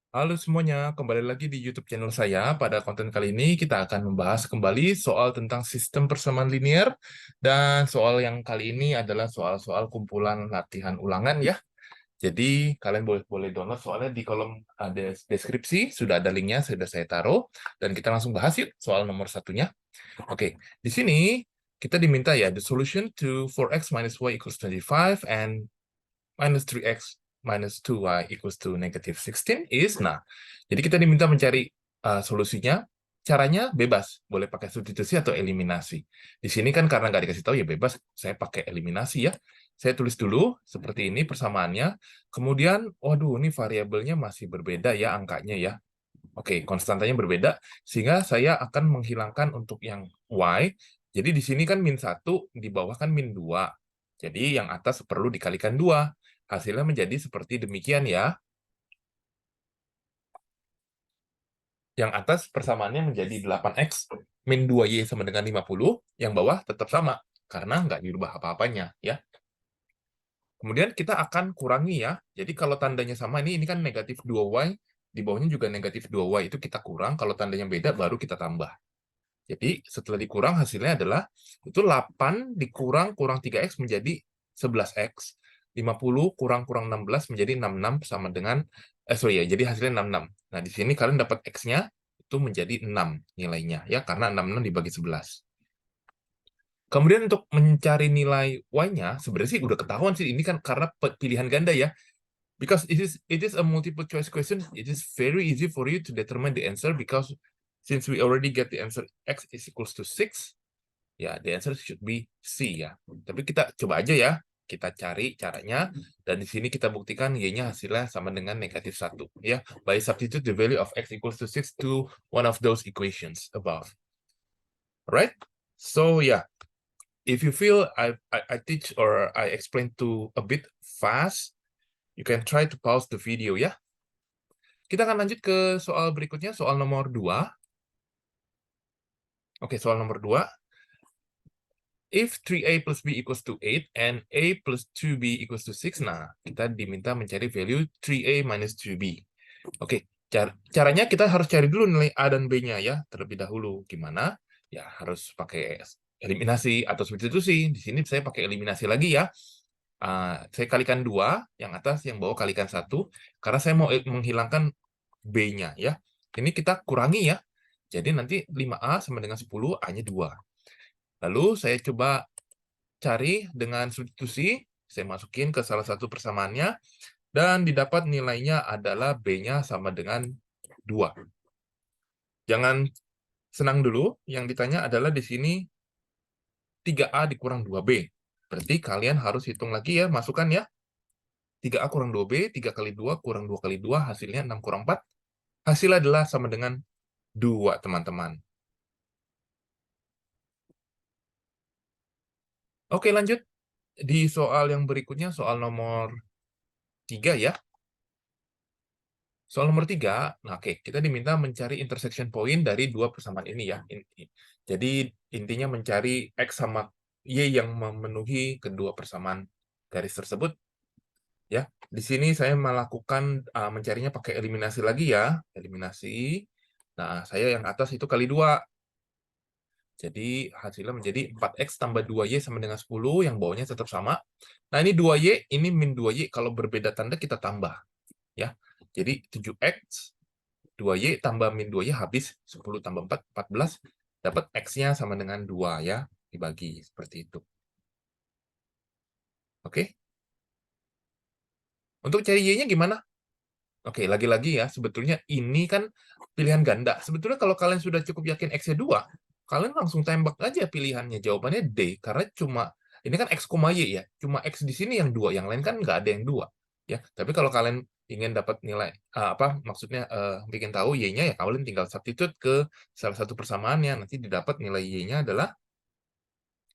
Halo semuanya, kembali lagi di YouTube channel saya. Pada konten kali ini kita akan membahas kembali soal tentang sistem persamaan linear, dan soal yang kali ini adalah soal-soal kumpulan latihan ulangan ya. Jadi kalian boleh boleh download soalnya di kolom ada deskripsi, sudah ada linknya, sudah saya taruh, dan kita langsung bahas yuk soal nomor satunya. Oke, di sini kita diminta ya the solution to 4x minus y equals 25 and minus 3x minus 2y equals to negative 16 is, nah, jadi kita diminta mencari solusinya. Caranya bebas, boleh pakai substitusi atau eliminasi. Di sini kan karena nggak dikasih tahu ya bebas, saya pakai eliminasi ya. Saya tulis dulu seperti ini persamaannya. Kemudian, waduh, ini variabelnya masih berbeda ya angkanya ya. Oke, konstantanya berbeda, sehingga saya akan menghilangkan untuk yang y. Jadi di sini kan min 1, di bawah kan min 2. Jadi yang atas perlu dikalikan 2. Hasilnya menjadi seperti demikian ya. Yang atas persamaannya menjadi 8x min 2y sama dengan 50, yang bawah tetap sama, karena nggak dirubah apa-apanya ya. Kemudian kita akan kurangi ya. Jadi kalau tandanya sama, ini kan negatif 2y, di bawahnya juga negatif 2y, itu kita kurang, kalau tandanya beda baru kita tambah. Jadi setelah dikurang hasilnya adalah itu 8 dikurang kurang 3x menjadi 11x. 50 kurang 16 menjadi 66 sama dengan sorry ya, jadi hasilnya 66. Nah, di sini kalian dapat x-nya itu menjadi 6 nilainya ya, karena 66 dibagi 11. Kemudian untuk mencari nilai y-nya sebenarnya sih udah ketahuan sih, ini kan karena pilihan ganda ya. Because it is a multiple choice question, it is very easy for you to determine the answer because since we already get the answer x is equals to 6, ya the answer should be C ya. Tapi kita coba aja ya, kita cari caranya, dan di sini kita buktikan y-nya hasilnya sama dengan negatif 1 ya. By substitute the value of x equals to 6 to one of those equations above. Right? So yeah, if you feel I teach or I explain to a bit fast, you can try to pause the video ya. Kita akan lanjut ke soal berikutnya, soal nomor 2. Oke, soal nomor 2. If 3a plus b equals to 8 and a plus 2b equals to 6, nah, kita diminta mencari value 3a minus 2b. Oke, caranya kita harus cari dulu nilai a dan b-nya ya, terlebih dahulu. Gimana? Ya, harus pakai eliminasi atau substitusi. Di sini saya pakai eliminasi lagi ya. Saya kalikan 2, yang atas, yang bawah kalikan 1, karena saya mau menghilangkan b-nya ya. Ini kita kurangi ya. Jadi nanti 5a sama dengan 10, a-nya 2. Lalu saya coba cari dengan substitusi, saya masukin ke salah satu persamaannya, dan didapat nilainya adalah b-nya sama dengan 2. Jangan senang dulu, yang ditanya adalah di sini 3a dikurang 2b. Berarti kalian harus hitung lagi ya, masukkan ya. 3a kurang 2b, 3 kali 2 kurang 2 kali 2, hasilnya 6 kurang 4. Hasilnya adalah sama dengan 2, teman-teman. Oke, lanjut. Di soal yang berikutnya, soal nomor 3 ya. Soal nomor 3, nah oke, kita diminta mencari intersection point dari dua persamaan ini ya. Jadi intinya mencari X sama Y yang memenuhi kedua persamaan garis tersebut. Ya, di sini saya melakukan mencarinya pakai eliminasi lagi ya. Eliminasi. Nah, saya yang atas itu kali 2. Jadi hasilnya menjadi 4x tambah 2y sama dengan 10, yang bawahnya tetap sama. Nah, ini 2y, ini min 2y. Kalau berbeda tanda kita tambah. Ya. Jadi 7x, 2y tambah min 2y habis 10 tambah 4, 14. Dapat x-nya sama dengan 2 ya. Dibagi seperti itu. Oke. Untuk cari y-nya gimana? Oke, lagi-lagi ya, sebetulnya ini kan pilihan ganda. Sebetulnya kalau kalian sudah cukup yakin X-nya 2, kalian langsung tembak aja pilihannya. Jawabannya D, karena cuma, ini kan X, Y ya. Cuma X di sini yang 2, yang lain kan nggak ada yang 2. Ya, tapi kalau kalian ingin dapat nilai, maksudnya bikin tahu Y-nya, ya kalian tinggal substitute ke salah satu persamaannya. Nanti didapat nilai Y-nya adalah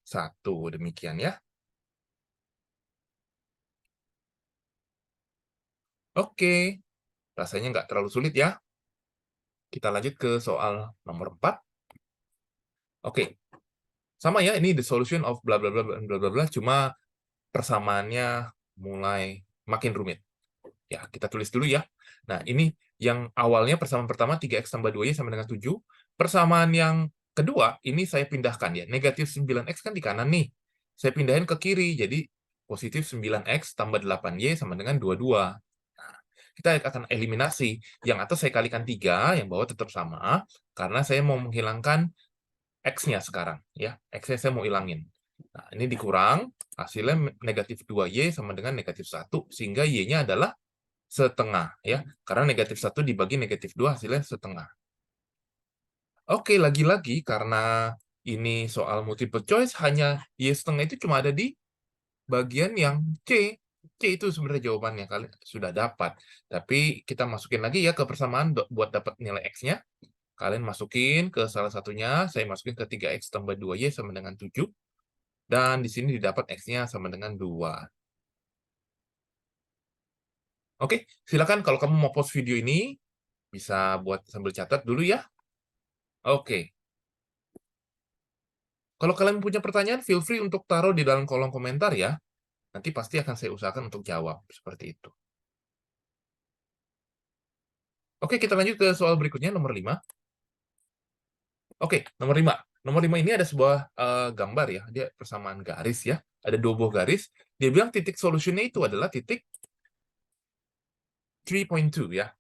1. Demikian ya. Oke, rasanya nggak terlalu sulit ya. Kita lanjut ke soal nomor 4. Oke, sama ya, ini the solution of bla bla bla bla bla bla, cuma persamaannya mulai makin rumit. Ya, kita tulis dulu ya. Nah, ini Yang awalnya persamaan pertama 3x tambah 2y sama dengan 7. Persamaan yang kedua, ini saya pindahkan ya. Negatif 9x kan di kanan nih. Saya pindahin ke kiri, jadi positif 9x tambah 8y sama dengan 22. Nah, kita akan eliminasi. Yang atas saya kalikan 3, yang bawah tetap sama, karena saya mau menghilangkan X-nya sekarang. Ya, X-nya saya mau hilangin. Nah, ini dikurang, hasilnya negatif 2y sama dengan negatif 1, sehingga y-nya adalah setengah. Ya, karena negatif 1 dibagi negatif 2 hasilnya setengah. Oke, lagi-lagi karena ini soal multiple choice, hanya Y setengah itu cuma ada di bagian yang C. C itu sebenarnya jawabannya, kalian sudah dapat. Tapi kita masukin lagi ya ke persamaan buat dapat nilai X-nya. Kalian masukin ke salah satunya, saya masukin ke 3X tambah 2Y sama dengan 7. Dan di sini didapat X-nya sama dengan 2. Oke, silakan kalau kamu mau pause video ini, bisa buat sambil catat dulu ya. Oke. Kalau kalian punya pertanyaan, feel free untuk taruh di dalam kolom komentar ya. Nanti pasti akan saya usahakan untuk jawab, seperti itu. Oke, kita lanjut ke soal berikutnya, nomor 5. Oke, nomor 5. Nomor 5 ini ada sebuah gambar ya, dia persamaan garis ya. Ada dua buah garis. Dia bilang titik solusinya itu adalah titik 3.2 ya.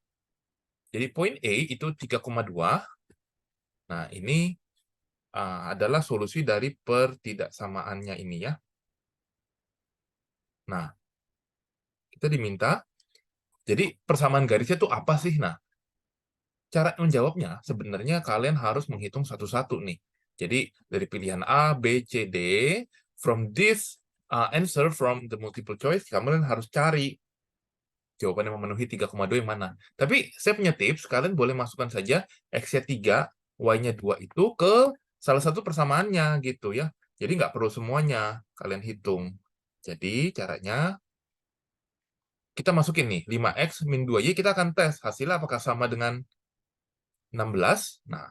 Jadi point A itu 3,2. Nah, ini adalah solusi dari pertidaksamaannya ini ya. Nah, kita diminta, jadi persamaan garisnya itu apa sih? Nah, cara menjawabnya sebenarnya kalian harus menghitung satu-satu nih. Jadi dari pilihan A, B, C, D, from this answer from the multiple choice, kalian harus cari jawaban yang memenuhi 3,2 yang mana. Tapi saya punya tips, kalian boleh masukkan saja X-nya 3, Y-nya 2 itu ke salah satu persamaannya gitu ya. Jadi nggak perlu semuanya kalian hitung. Jadi caranya kita masukin nih 5X min 2Y, kita akan tes hasilnya apakah sama dengan 16. Nah,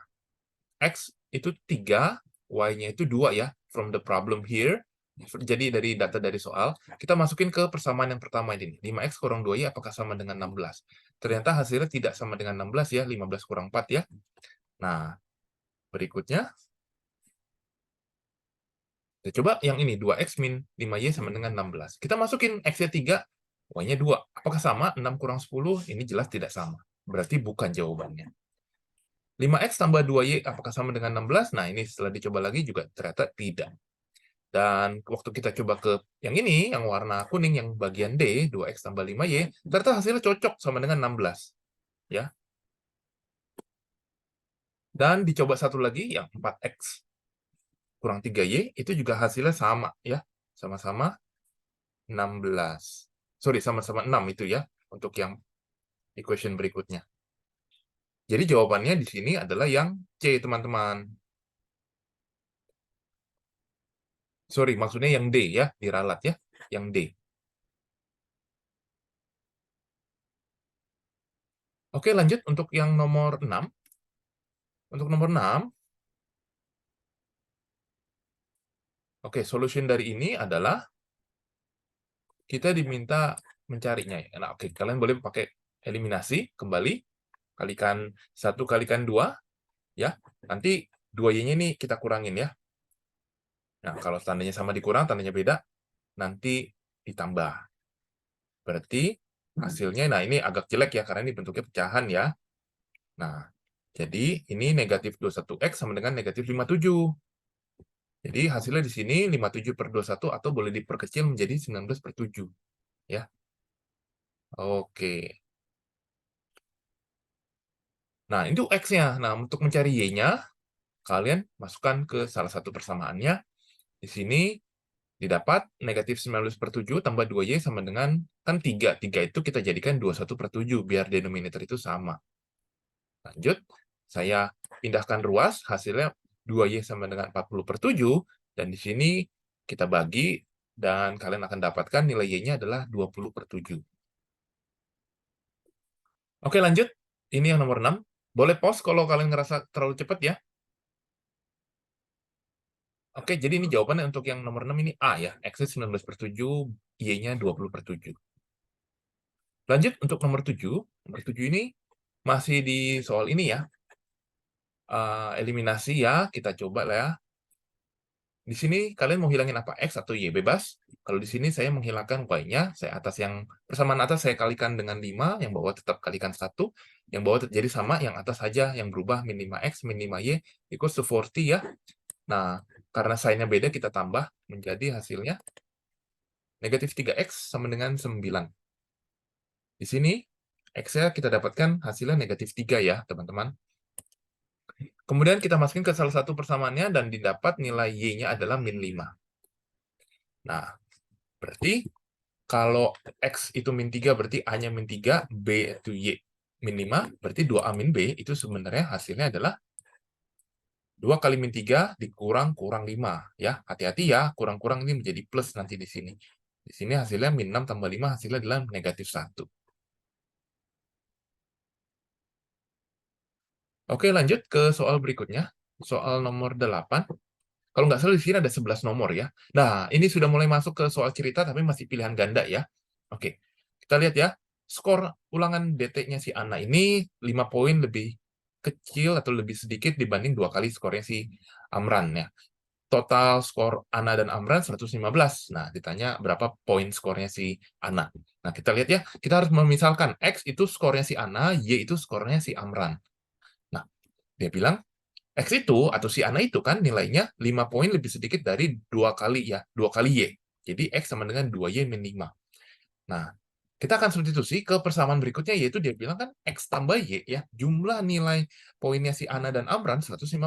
X itu 3, Y-nya itu 2 ya, from the problem here. Jadi dari data dari soal, kita masukin ke persamaan yang pertama ini. 5X kurang 2Y apakah sama dengan 16? Ternyata hasilnya tidak sama dengan 16 ya, 15 kurang 4 ya. Nah, berikutnya, kita coba yang ini, 2X min 5Y sama dengan 16. Kita masukin X-nya 3, Y-nya 2. Apakah sama? 6 kurang 10, ini jelas tidak sama. Berarti bukan jawabannya. 5X tambah 2Y apakah sama dengan 16? Nah, ini setelah dicoba lagi juga ternyata tidak. Dan waktu kita coba ke yang ini, yang warna kuning, yang bagian D, 2X tambah 5Y, ternyata hasilnya cocok sama dengan 16. Ya. Dan dicoba satu lagi, yang 4X kurang 3Y, itu juga hasilnya sama. Ya, sama-sama 16. Sorry, sama-sama 6 itu ya, untuk yang equation berikutnya. Jadi jawabannya di sini adalah yang C, teman-teman. Sorry, maksudnya yang D ya, diralat ya, yang D. Oke, lanjut untuk yang nomor 6. Untuk nomor 6, oke, solution dari ini adalah kita diminta mencarinya ya. Nah, oke, kalian boleh pakai eliminasi kembali, kalikan 1 kalikan 2 ya. Nanti 2y-nya ini kita kurangin ya. Nah, kalau tandanya sama dikurang, tandanya beda, nanti ditambah. Berarti hasilnya, nah ini agak jelek ya, karena ini bentuknya pecahan ya. Nah, jadi ini negatif 21X sama dengan negatif 57. Jadi hasilnya di sini 57 per 21 atau boleh diperkecil menjadi 19 per 7. Ya. Oke. Nah, itu X-nya. Nah, untuk mencari Y-nya, kalian masukkan ke salah satu persamaannya. Di sini didapat negatif 19 per 7 tambah 2Y sama dengan, kan 3. 3 itu kita jadikan 21 per 7, biar denominator itu sama. Lanjut, saya pindahkan ruas, hasilnya 2Y sama dengan 40 per 7, dan di sini kita bagi, dan kalian akan dapatkan nilai Y-nya adalah 20 per 7. Oke, lanjut. Ini yang nomor 6. Boleh pause kalau kalian ngerasa terlalu cepat ya. Oke, jadi ini jawabannya untuk yang nomor 6 ini A ya. X-nya 19 per 7, Y-nya 20 per 7. Lanjut untuk nomor 7. Nomor 7 ini Masih di soal ini ya, eliminasi ya, kita coba lah ya. Di sini kalian mau hilangin apa? X atau Y? Bebas. Kalau di sini saya menghilangkan Y-nya, saya atas yang persamaan atas saya kalikan dengan 5, yang bawah tetap kalikan 1, yang bawah jadi sama, yang atas saja yang berubah min 5X, min 5Y, equals to 40 ya. Nah, karena sign-nya beda, kita tambah menjadi hasilnya negatif 3X sama dengan 9. Di sini, X-nya kita dapatkan hasilnya negatif 3 ya, teman-teman. Kemudian kita masukin ke salah satu persamaannya dan didapat nilai Y-nya adalah min 5. Nah, berarti kalau X itu min 3 berarti A-nya min 3, B itu Y min 5, berarti 2A min B itu sebenarnya hasilnya adalah 2 kali min 3 dikurang kurang 5. Ya, hati-hati ya, kurang-kurang ini menjadi plus nanti di sini. Di sini hasilnya min 6 tambah 5 hasilnya adalah negatif 1. Oke, lanjut ke soal berikutnya. Soal nomor 8. Kalau nggak salah di sini ada 11 nomor ya. Nah, ini sudah mulai masuk ke soal cerita tapi masih pilihan ganda ya. Oke, kita lihat ya. Skor ulangan DT-nya si Ana ini 5 poin lebih kecil atau lebih sedikit dibanding 2 kali skornya si Amran ya. Total skor Ana dan Amran 115. Nah, ditanya berapa poin skornya si Ana. Nah, kita lihat ya. Kita harus memisalkan X itu skornya si Ana, Y itu skornya si Amran. Nah, dia bilang X itu atau si Ana itu kan nilainya 5 poin lebih sedikit dari 2 kali ya, 2 kali Y. Jadi X sama dengan 2Y min 5. Nah, kita akan substitusi ke persamaan berikutnya, yaitu dia bilang kan X tambah Y ya, jumlah nilai poinnya si Ana dan Amran 115.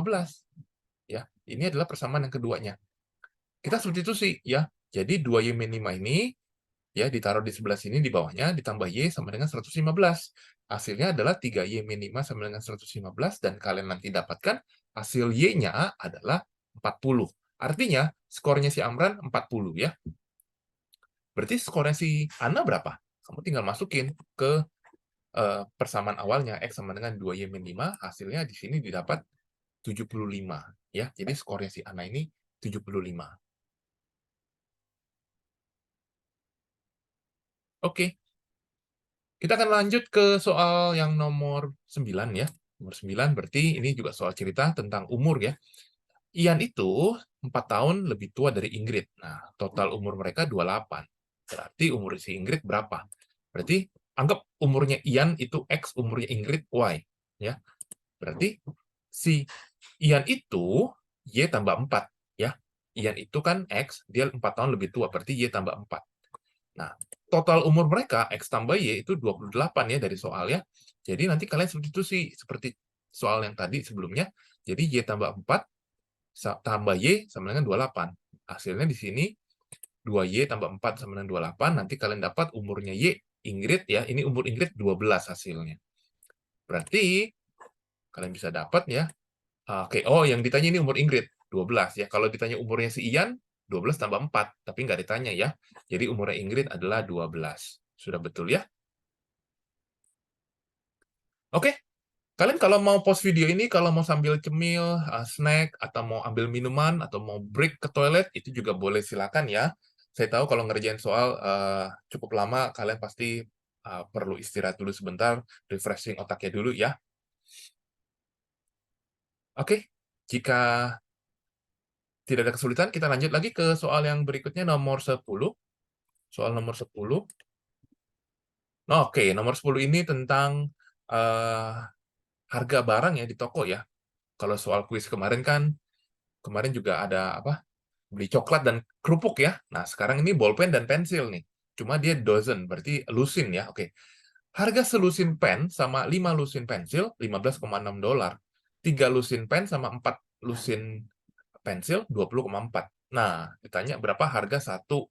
Ya, ini adalah persamaan yang keduanya. Kita substitusi ya. Jadi 2Y min 5 ini ya ditaruh di sebelah sini di bawahnya ditambah Y sama dengan 115. Hasilnya adalah 3Y min 5 sama dengan 115 dan kalian nanti dapatkan hasil Y-nya adalah 40. Artinya skornya si Amran 40 ya. Berarti skornya si Ana berapa? Kamu tinggal masukin ke persamaan awalnya X sama dengan 2Y min 5, hasilnya di sini didapat 75 ya. Jadi skornya si Ana ini 75. Oke. Kita akan lanjut ke soal yang nomor 9 ya. Nomor 9 berarti ini juga soal cerita tentang umur ya. Ian itu 4 tahun lebih tua dari Ingrid. Nah, total umur mereka 28. Berarti umur si Ingrid berapa? Berarti anggap umurnya Ian itu X, umurnya Ingrid Y. Ya. Berarti si Ian itu Y tambah 4. Ya. Ian itu kan X, dia 4 tahun lebih tua, berarti Y tambah 4. Nah, total umur mereka, X tambah Y, itu 28 ya dari soal ya. Jadi nanti kalian substitusi seperti soal yang tadi sebelumnya. Jadi Y tambah 4 tambah Y sama dengan 28. Hasilnya di sini 2Y tambah 4 sama dengan 28. Nanti kalian dapat umurnya Y, Ingrid ya. Ini umur Ingrid 12 hasilnya. Berarti kalian bisa dapat ya. Oke, oh yang ditanya ini umur Ingrid 12 ya. Kalau ditanya umurnya si Ian 12 tambah 4, tapi nggak ditanya ya. Jadi umurnya Ingrid adalah 12. Sudah betul ya? Oke, kalian kalau mau pause video ini, kalau mau sambil cemil, snack, atau mau ambil minuman, atau mau break ke toilet, itu juga boleh silakan ya. Saya tahu kalau ngerjain soal cukup lama, kalian pasti perlu istirahat dulu sebentar, refreshing otaknya dulu ya. Oke, jika tidak ada kesulitan, kita lanjut lagi ke soal yang berikutnya, nomor 10. Soal nomor 10. Oke, nomor 10 ini tentang eh, harga barang ya di toko ya. Kalau soal kuis kemarin kan, kemarin juga ada apa? Beli coklat dan kerupuk ya. Nah, sekarang ini bolpen dan pensil nih. Cuma dia dozen, berarti lusin ya. Oke. Harga selusin pen sama 5 lusin pensil, 15,6 dolar. 3 lusin pen sama 4 lusin pensil, 20,4. Nah, ditanya berapa harga satu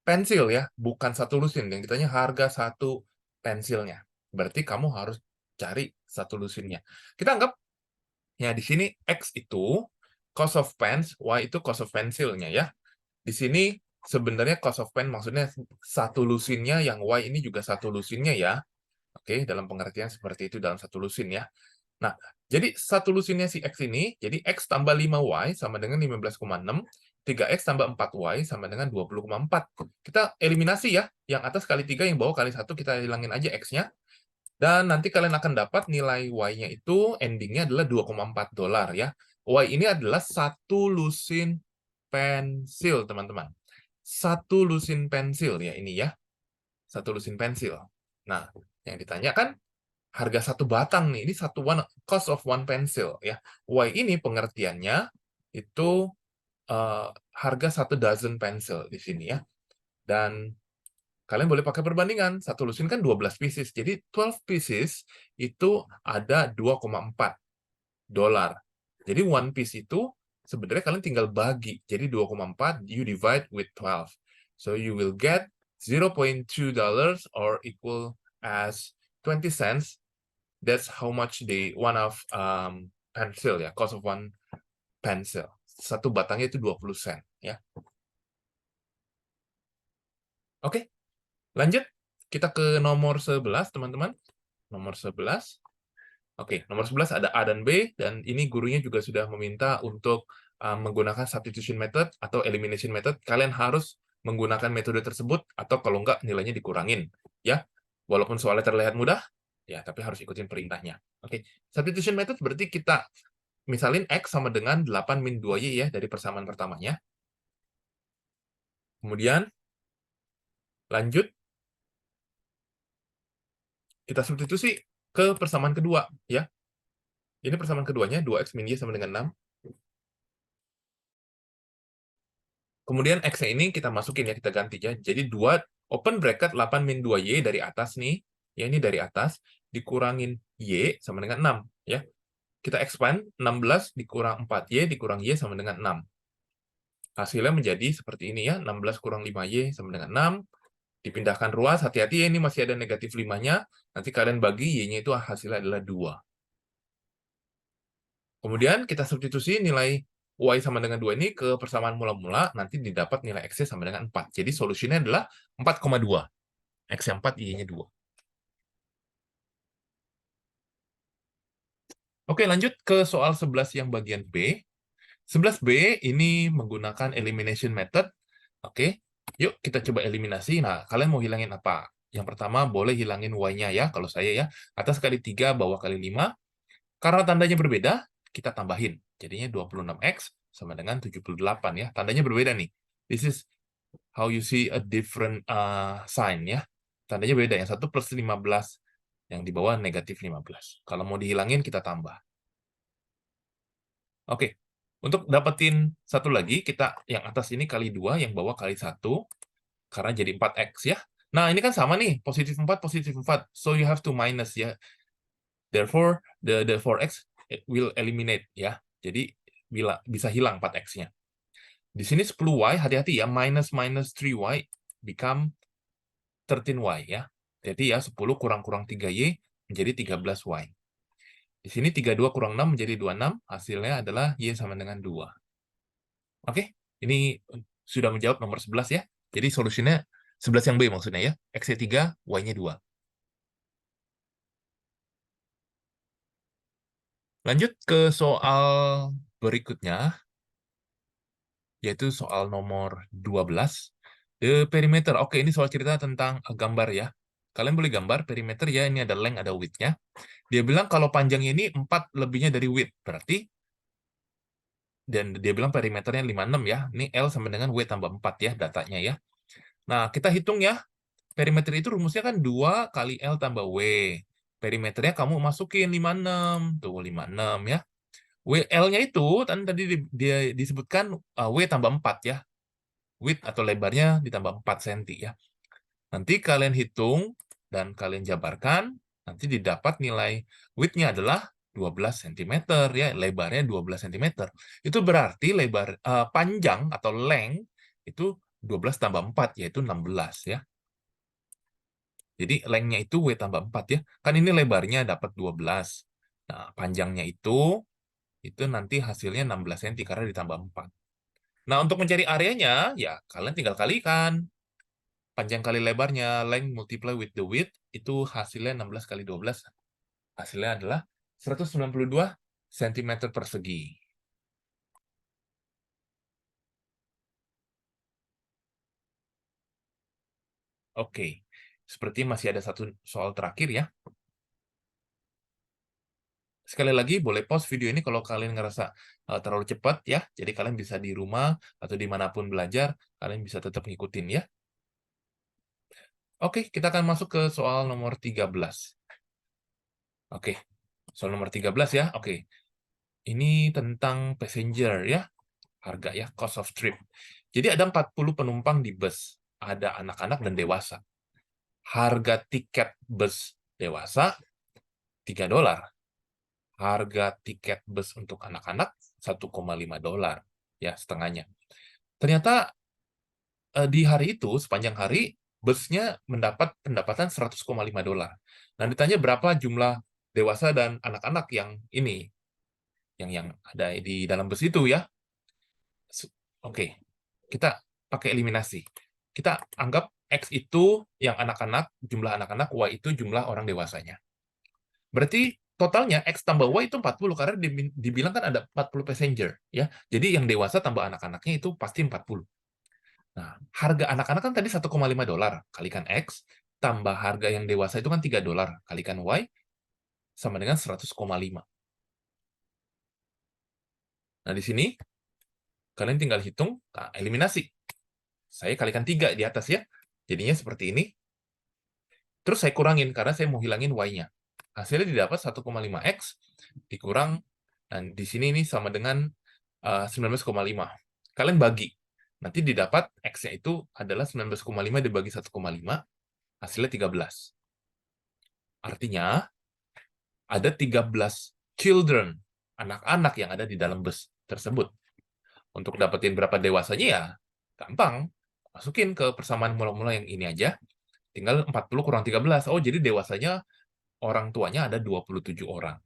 pensil ya, bukan satu lusin. Yang ditanya harga satu pensilnya. Berarti kamu harus cari satu lusinnya. Kita anggap ya di sini X itu cost of pens, Y itu cost of pensilnya ya. Di sini sebenarnya cost of pen maksudnya satu lusinnya, yang Y ini juga satu lusinnya ya. Oke, dalam pengertian seperti itu dalam satu lusin ya. Nah, jadi satu lusinnya si X ini, jadi X tambah 5Y sama dengan 15,6, 3X tambah 4Y sama dengan 20,4. Kita eliminasi ya, yang atas kali 3, yang bawah kali 1, kita hilangin aja X-nya. Dan nanti kalian akan dapat nilai Y-nya itu endingnya adalah $2,4 ya. Y ini adalah satu lusin pensil, teman-teman. Satu lusin pensil ya ini ya. Satu lusin pensil. Nah, yang ditanyakan harga satu batang nih. Ini cost of one pencil ya. Y ini pengertiannya itu harga satu dozen pencil di sini ya. Dan kalian boleh pakai perbandingan. Satu lusin kan 12 pieces. Jadi 12 pieces itu ada $2,4. Jadi one piece itu sebenarnya kalian tinggal bagi. Jadi 2,4 you divide with 12. So you will get $0.2 or equal as 20 cents. That's how much the one of pencil ya, cost of one pencil. Satu batangnya itu 20 sen ya. Oke, lanjut. Kita ke nomor 11, teman-teman. Nomor 11. Oke, nomor 11 ada A dan B, dan ini gurunya juga sudah meminta untuk menggunakan substitution method atau elimination method. Kalian harus menggunakan metode tersebut, atau kalau enggak nilainya dikurangin. Ya, walaupun soalnya terlihat mudah, ya tapi harus ikutin perintahnya. Oke, substitution method berarti kita misalin X sama dengan 8 min 2Y ya, dari persamaan pertamanya. Kemudian, lanjut, kita substitusi ke persamaan kedua. Ya, ini persamaan keduanya, 2X min Y sama dengan 6. Kemudian X-nya ini kita masukin ya, kita ganti ya. Jadi 2 open bracket 8 min 2Y dari atas nih, ya ini dari atas, dikurangin Y sama dengan 6. Ya. Kita expand, 16 dikurang 4Y dikurang Y sama dengan 6. Hasilnya menjadi seperti ini ya, 16 kurang 5Y sama dengan 6. Dipindahkan ruas, hati-hati ya, ini masih ada negatif 5-nya. Nanti kalian bagi, Y-nya itu hasilnya adalah 2. Kemudian kita substitusi nilai Y sama dengan 2 ini ke persamaan mula-mula, nanti didapat nilai X-nya sama dengan 4. Jadi solusinya adalah 4,2. X-nya 4, Y-nya 2. Oke, lanjut ke soal 11 yang bagian B. 11B ini menggunakan elimination method. Oke, yuk kita coba eliminasi. Nah, kalian mau hilangin apa? Yang pertama, boleh hilangin Y-nya ya, kalau saya ya. Atas kali 3, bawah kali 5. Karena tandanya berbeda, kita tambahin. Jadinya 26X sama dengan 78 ya. Tandanya berbeda nih. This is how you see a different sign ya. Tandanya beda. Yang satu plus 15, yang di bawah negatif 15. Kalau mau dihilangin, kita tambah. Oke. Untuk dapetin satu lagi, kita yang atas ini kali 2, yang bawah kali 1. Karena jadi 4X ya. Nah, ini kan sama nih. Positif 4, positif 4. So you have to minus ya. Therefore, the 4X will eliminate ya. Jadi bisa hilang 4X-nya. Di sini 10Y, hati-hati ya, minus 3Y become 13Y ya. Jadi ya 10 kurang 3Y menjadi 13Y. Di sini 32 kurang 6 menjadi 26, hasilnya adalah Y sama dengan 2. Oke, ini sudah menjawab nomor 11 ya. Jadi solusinya 11 yang B maksudnya ya. X-nya 3, Y-nya 2. Lanjut ke soal berikutnya, yaitu soal nomor 12. The perimeter. Oke, ini soal cerita tentang gambar ya. Kalian boleh gambar perimeter ya, ini ada length, ada width-nya. Dia bilang kalau panjangnya ini 4 lebihnya dari width. Berarti, dan dia bilang perimeternya 56 ya. Ini L sama dengan W tambah 4 ya datanya ya. Nah, kita hitung ya. Perimeter itu rumusnya kan 2 kali L tambah W. Perimeternya kamu masukin 56. Tuh, 56 ya. WL-nya itu kan tadi dia disebutkan W tambah 4 ya. Width atau lebarnya ditambah 4 cm ya. Nanti kalian hitung dan kalian jabarkan, nanti didapat nilai width-nya adalah 12 cm ya, lebarnya 12 cm. Itu berarti lebar panjang atau length itu 12 tambah 4 yaitu 16 ya. Jadi length-nya itu W tambah 4 ya. Kan ini lebarnya dapat 12. Nah, panjangnya itu nanti hasilnya 16 cm karena ditambah 4. Nah, untuk mencari areanya, ya kalian tinggal kalikan. Panjang kali lebarnya, length multiply with the width, itu hasilnya 16 kali 12. Hasilnya adalah 192 cm persegi. Oke, seperti masih ada satu soal terakhir ya. Sekali lagi, boleh pause video ini kalau kalian ngerasa terlalu cepat ya. Jadi kalian bisa di rumah atau dimanapun belajar, kalian bisa tetap ngikutin ya. Oke, kita akan masuk ke soal nomor 13. Oke, soal nomor 13 ya. Oke, ini tentang passenger ya, harga ya, cost of trip. Jadi ada 40 penumpang di bus, ada anak-anak dan dewasa. Harga tiket bus dewasa $3. Harga tiket bus untuk anak-anak $1,5 ya, setengahnya. Ternyata di hari itu sepanjang hari busnya mendapat pendapatan $100,5. Nah, ditanya berapa jumlah dewasa dan anak-anak yang ini yang ada di dalam bus itu ya. Oke, kita pakai eliminasi. Kita anggap X itu yang anak-anak, jumlah anak-anak, Y itu jumlah orang dewasanya. Berarti totalnya X tambah Y itu 40 karena dibilang kan ada 40 passenger ya. Jadi yang dewasa tambah anak-anaknya itu pasti 40. Nah, harga anak-anak kan tadi $1,5 kalikan X tambah harga yang dewasa itu kan $3 kalikan Y sama dengan 100,5. Nah, di sini kalian tinggal hitung, nah, eliminasi. Saya kalikan 3 di atas ya. Jadinya seperti ini. Terus saya kurangin karena saya mau hilangin Y-nya. Hasilnya didapat 1,5X dikurang, dan di sini ini sama dengan 19,5. Kalian bagi. Nanti didapat X-nya itu adalah 19,5 dibagi 1,5, hasilnya 13. Artinya, ada 13 children, anak-anak yang ada di dalam bus tersebut. Untuk dapetin berapa dewasanya ya, gampang. Masukin ke persamaan mula-mula yang ini aja. Tinggal 40 kurang 13. Oh, jadi dewasanya orang tuanya ada 27 orang.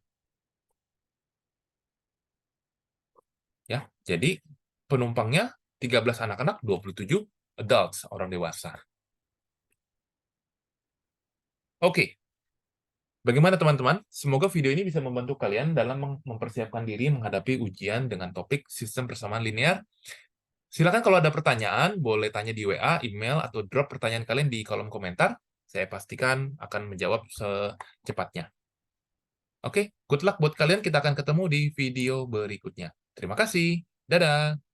Ya, jadi penumpangnya 13 anak-anak, 27 adults, orang dewasa. Oke. Bagaimana teman-teman? Semoga video ini bisa membantu kalian dalam mempersiapkan diri menghadapi ujian dengan topik sistem persamaan linear. Silakan kalau ada pertanyaan, boleh tanya di WA, email, atau drop pertanyaan kalian di kolom komentar. Saya pastikan akan menjawab secepatnya. Oke, good luck buat kalian. Kita akan ketemu di video berikutnya. Terima kasih. Dadah.